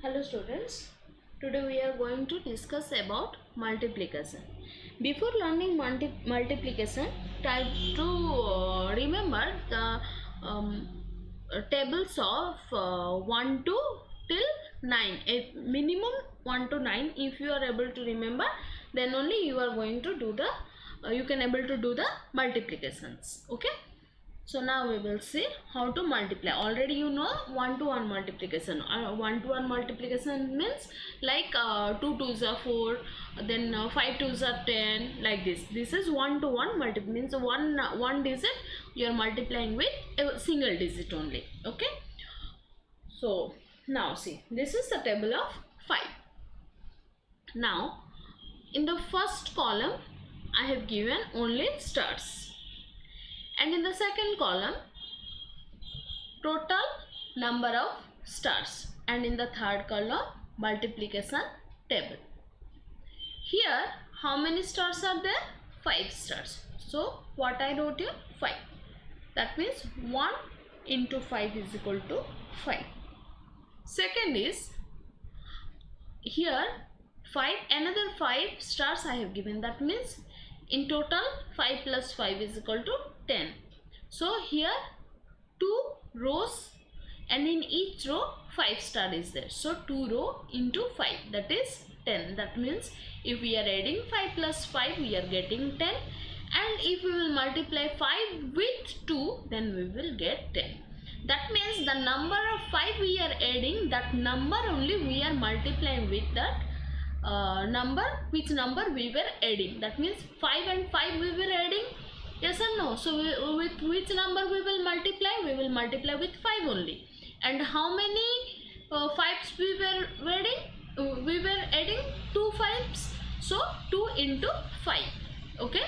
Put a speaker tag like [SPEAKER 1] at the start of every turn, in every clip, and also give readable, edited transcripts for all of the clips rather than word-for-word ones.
[SPEAKER 1] Hello students, today we are going to discuss about multiplication. Before learning multiplication, try to remember the tables of 1 to till 9, a minimum 1 to 9. If you are able to remember, then only you are going to do the you can able to do the multiplications. Okay, so now we will see how to multiply. Already you know 1 to 1 multiplication. 1 to 1 multiplication means like 2 2s are 4, then 5 2s are 10, like this. This is 1 to 1 multiplication, means one digit you are multiplying with a single digit only. Okay, so now see, this is the table of 5. Now in the first column I have given only stars, and in the second column total number of stars, and in the third column multiplication table. Here how many stars are there? 5 stars. So what I wrote here? 5. That means 1 into 5 is equal to 5. Second is here 5, another 5 stars I have given. That means in total 5 plus 5 is equal to 10. So here 2 rows, and in each row 5 star is there. So 2 row into 5, that is 10. That means if we are adding 5 plus 5, we are getting 10, and if we will multiply 5 with 2, then we will get 10. That means the number of 5 we are adding, that number only we are multiplying with that number, which number we were adding. That means 5 and 5 we were adding, yes or no? So with which number we will multiply? We will multiply with 5 only. And how many 5s we were adding? We were adding 2 5s, so 2 into 5. Okay,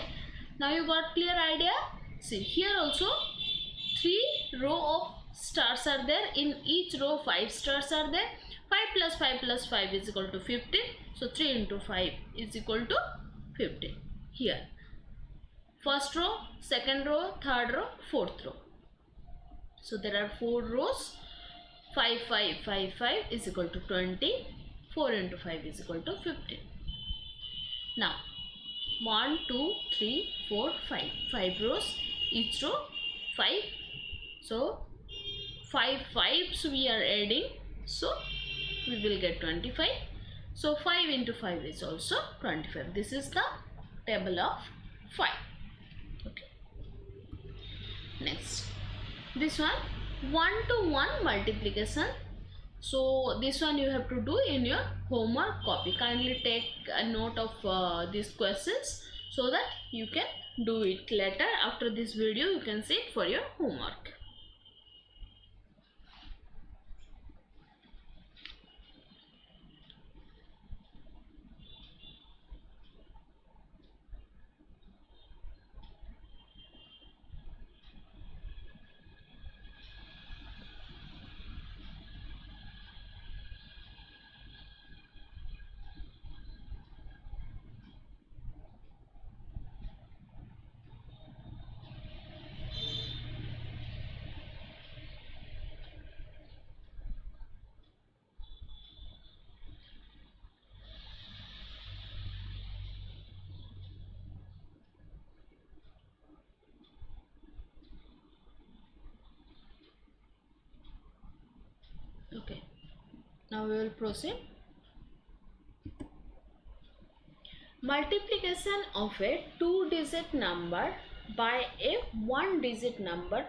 [SPEAKER 1] now you got clear idea. See, here also 3 row of stars are there. In each row 5 stars are there. 5 plus 5 plus 5 is equal to 15. So 3 into 5 is equal to 15. Here first row, second row, third row, fourth row. So there are 4 rows. 5 5 5 5 is equal to 20. 4 into 5 is equal to 15. Now 1 2 3 4 5, 5 rows, each row 5. So 5 5s we are adding, so we will get 25. So 5 into 5 is also 25. This is the table of 5. Okay, next this one 1 to 1 multiplication. So this one you have to do in your homework copy. Kindly take a note of these questions so that you can do it later. After this video you can see it for your homework. Okay, now we will proceed. Multiplication of a 2-digit number by a 1-digit number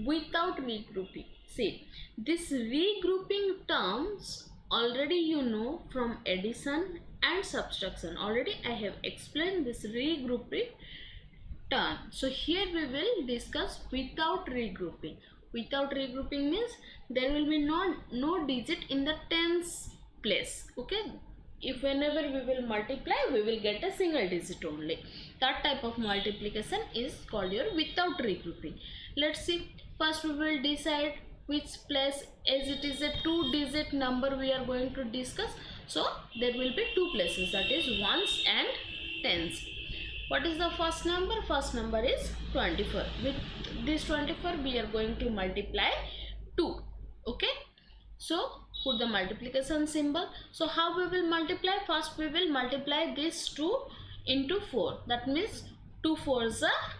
[SPEAKER 1] without regrouping. See, this regrouping terms already you know from addition and subtraction. Already I have explained this regrouping term. So here we will discuss without regrouping. Without regrouping means there will be no digit in the tens place. Okay, if whenever we will multiply, we will get a single digit only. That type of multiplication is called your without regrouping. Let's see. First we will decide which place, as it is a 2-digit number we are going to discuss. So there will be 2 places, that is ones and tens. What is the first number? First number is 24. With this 24 we are going to multiply 2. Okay, so put the multiplication symbol. So how we will multiply? First we will multiply this 2 into 4. That means 2 4s are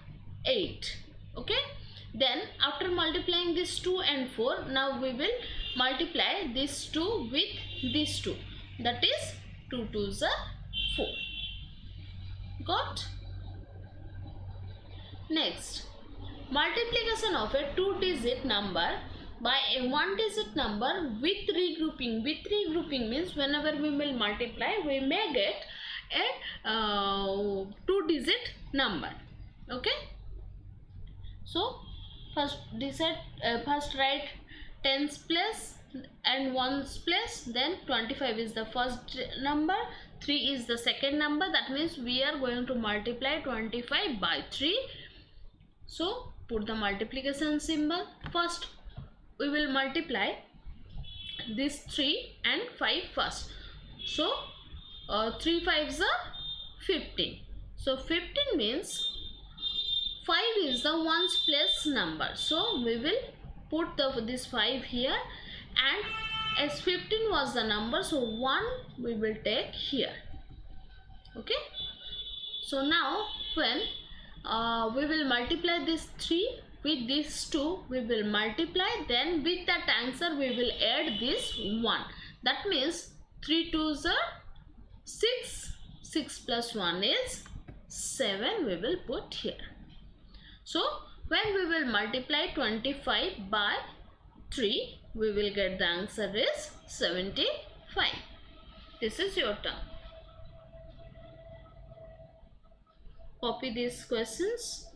[SPEAKER 1] 8. Okay. Then after multiplying this 2 and 4, now we will multiply this 2 with this 2. That is 2 2s are 4. Got? Next, multiplication of a 2-digit number by a 1-digit number with regrouping. With regrouping means whenever we will multiply, we may get a 2-digit number. Okay. So first write tens place and ones place, then 25 is the first number, 3 is the second number. That means we are going to multiply 25 by 3. So put the multiplication symbol. First we will multiply this 3 and 5 first. So 3 5s are 15. So 15 means 5 is the ones place number. So we will put this 5 here, and as 15 was the number, so 1 we will take here. Okay. So now when we will multiply this 3 with this 2, we will multiply, then with that answer we will add this 1. That means 3 2s are 6, 6 plus 1 is 7, we will put here. So when we will multiply 25 by 3, we will get the answer is 75. This is your turn. Copy these questions.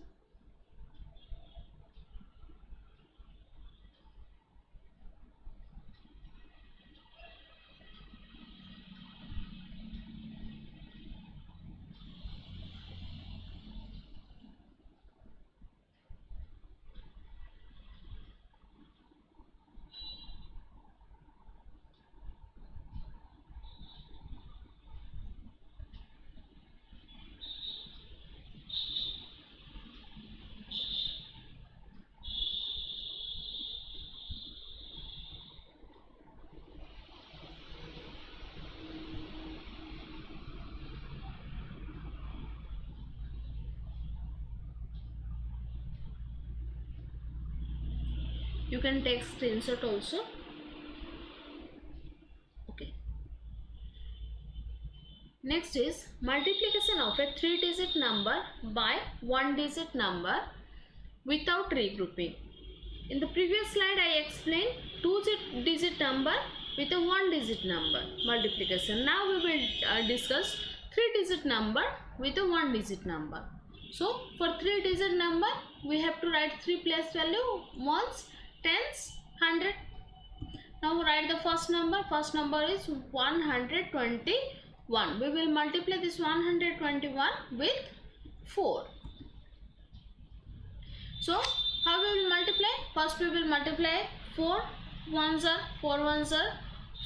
[SPEAKER 1] You can take screenshot also. Okay. Next is multiplication of a 3-digit number by 1-digit number without regrouping. In the previous slide I explained 2-digit number with a 1-digit number multiplication. Now we will discuss 3-digit number with a 1-digit number. So for 3-digit number we have to write 3 place value, ones, tens, 100. Now write the first number. First number is 121. We will multiply this 121 with 4. So how we will multiply? First we will multiply 4 ones are 4 ones are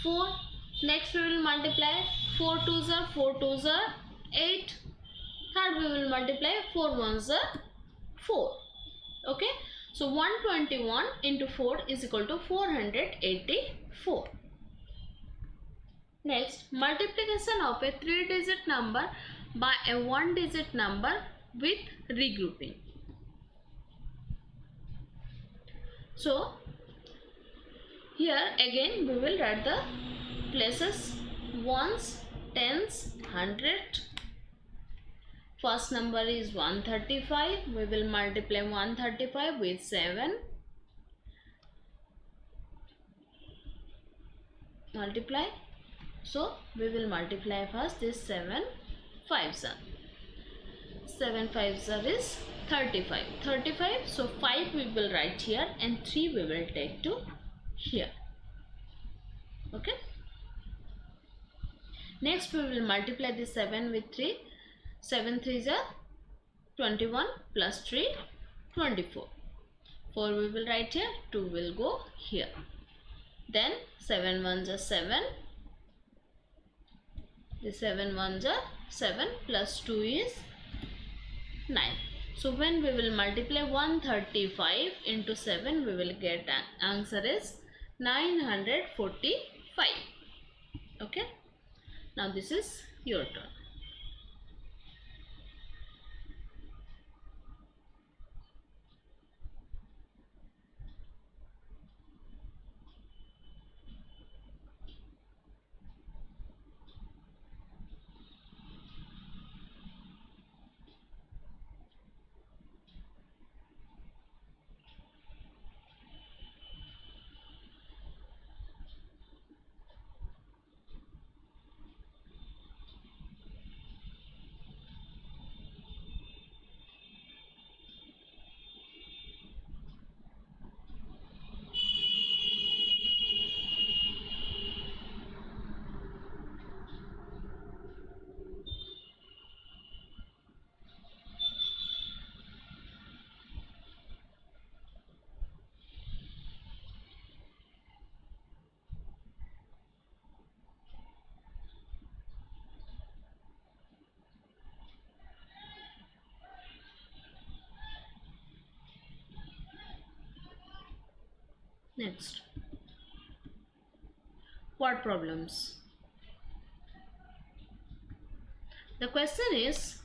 [SPEAKER 1] 4. Next we will multiply 4 twos are 4 twos are 8. Third we will multiply 4 ones are 4. Okay. So 121 into 4 is equal to 484. Next, multiplication of a 3-digit number by a 1-digit number with regrouping. So here again we will write the places, ones, tens, 100. First number is 135. We will multiply 135 with 7. Multiply. So we will multiply first this 7 5s are. 7 5s are is 35. 35. So 5 we will write here and 3 we will take to here. Okay. Next we will multiply this 7 with 3. 7 3s are 21 plus 3 24. 4 we will write here, 2 will go here. Then 7 1s are 7. The 7 1s are 7 plus 2 is 9. So when we will multiply 135 into 7, we will get an answer is 945. 5. Okay, now this is your turn. Next, word problems. The question is,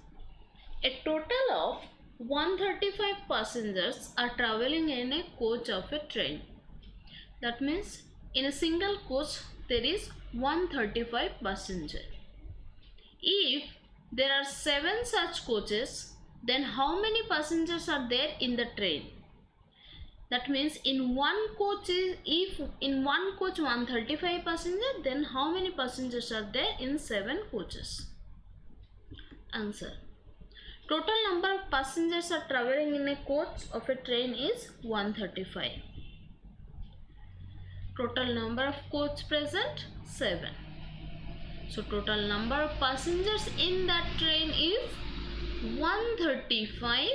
[SPEAKER 1] a total of 135 passengers are traveling in a coach of a train. That means in a single coach there is 135 passengers. If there are 7 such coaches, then how many passengers are there in the train? That means in one coach if in one coach 135 passengers, then how many passengers are there in 7 coaches? Answer. Total number of passengers are traveling in a coach of a train is 135. Total number of coach present 7. So total number of passengers in that train is 135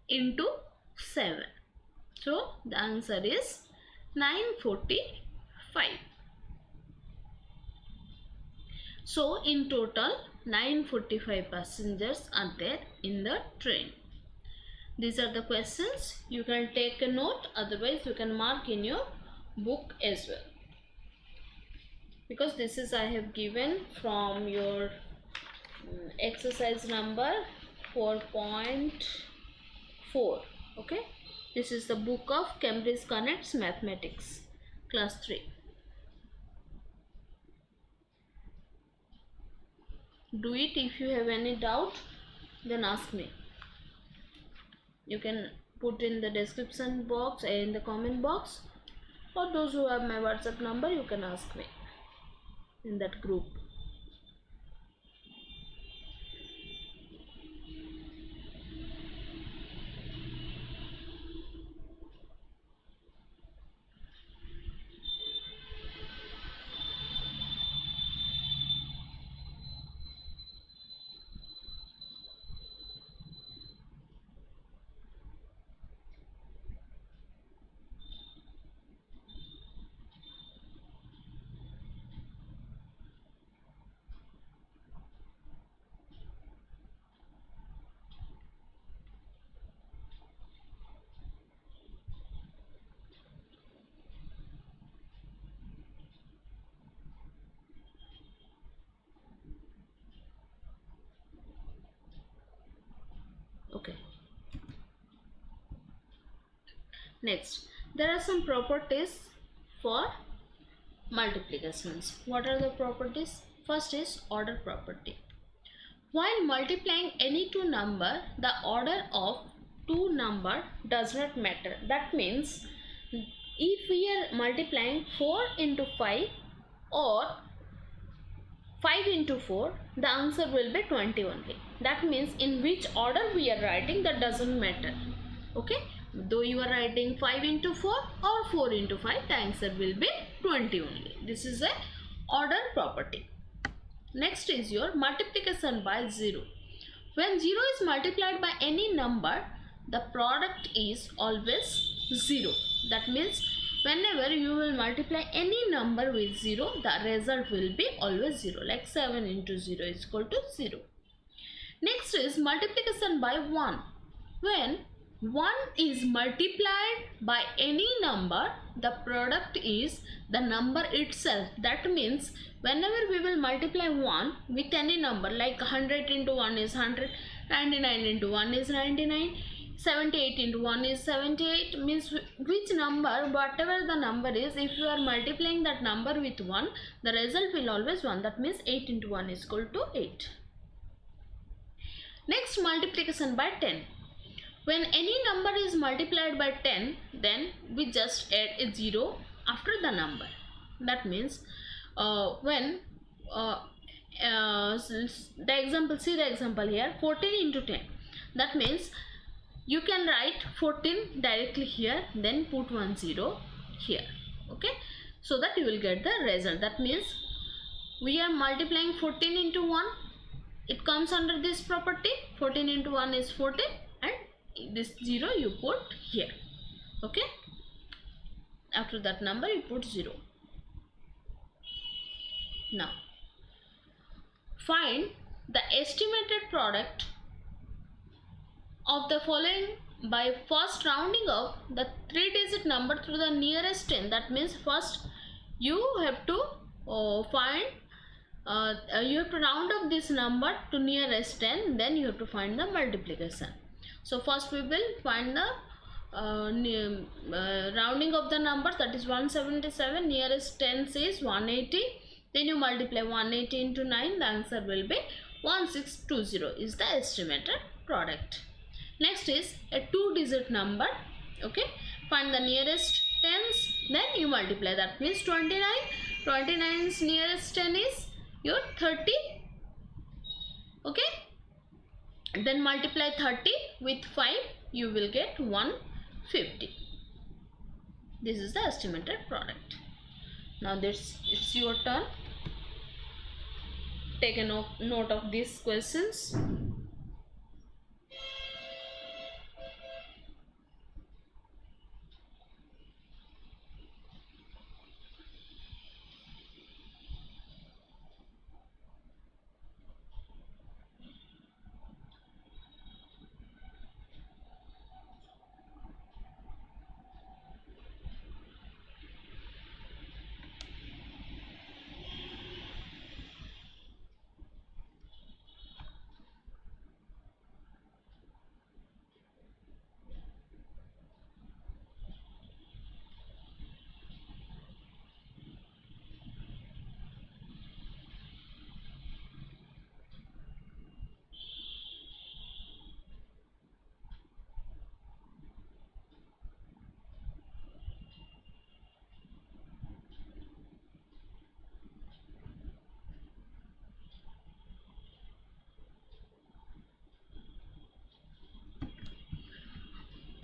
[SPEAKER 1] into 7. So the answer is 945. So in total 945 passengers are there in the train. These are the questions. You can take a note, otherwise you can mark in your book as well, because this is I have given from your exercise number 4.4. okay, this is the book of Cambridge Connects Mathematics, class 3. Do it. If you have any doubt, then ask me. You can put in the description box, in the comment box, or those who have my WhatsApp number, you can ask me in that group. Okay. Next, there are some properties for multiplications. What are the properties? First is order property. While multiplying any two number, the order of two number does not matter. That means if we are multiplying 4 into 5 or 5 into 4, the answer will be 20 only. That means in which order we are writing, that doesn't matter. Okay, though you are writing 5 into 4 or 4 into 5, the answer will be 20 only. This is a order property. Next is your multiplication by 0. When 0 is multiplied by any number, the product is always 0. That means whenever you will multiply any number with 0, the result will be always 0. Like 7 into 0 is equal to 0. Next is multiplication by 1. When 1 is multiplied by any number, the product is the number itself. That means whenever we will multiply 1 with any number, like 100 into 1 is 100, 99 into 1 is 99, 78 into 1 is 78, means which number, whatever the number is, if you are multiplying that number with 1, the result will always 1. That means 8 into 1 is equal to 8. Next, multiplication by 10. When any number is multiplied by 10, then we just add a 0 after the number. That means when the example, see the example here, 14 into 10. That means you can write 14 directly here, then put 1 0 here, okay, so that you will get the result. That means we are multiplying 14 into 1, it comes under this property. 14 into 1 is 14, and this 0 you put here, okay, after that number you put 0. Now find the estimated product of the following by first rounding up the 3-digit number through the nearest 10. That means first you have to you have to round up this number to nearest 10, then you have to find the multiplication. So first we will find the rounding of the numbers, that is 177, nearest 10 is 180, then you multiply 180 into 9, the answer will be 1620 is the estimated product. Next is a 2-digit number, okay, find the nearest tens, then you multiply. That means 29, 29's nearest 10 is your 30, okay, then multiply 30 with 5, you will get 150. This is the estimated product. Now it's your turn. Take a note of these questions.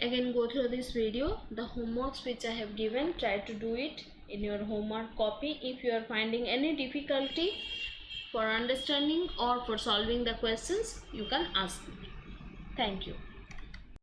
[SPEAKER 1] Again go through this video, the homeworks which I have given, try to do it in your homework copy. If you are finding any difficulty for understanding or for solving the questions, you can ask me. Thank you.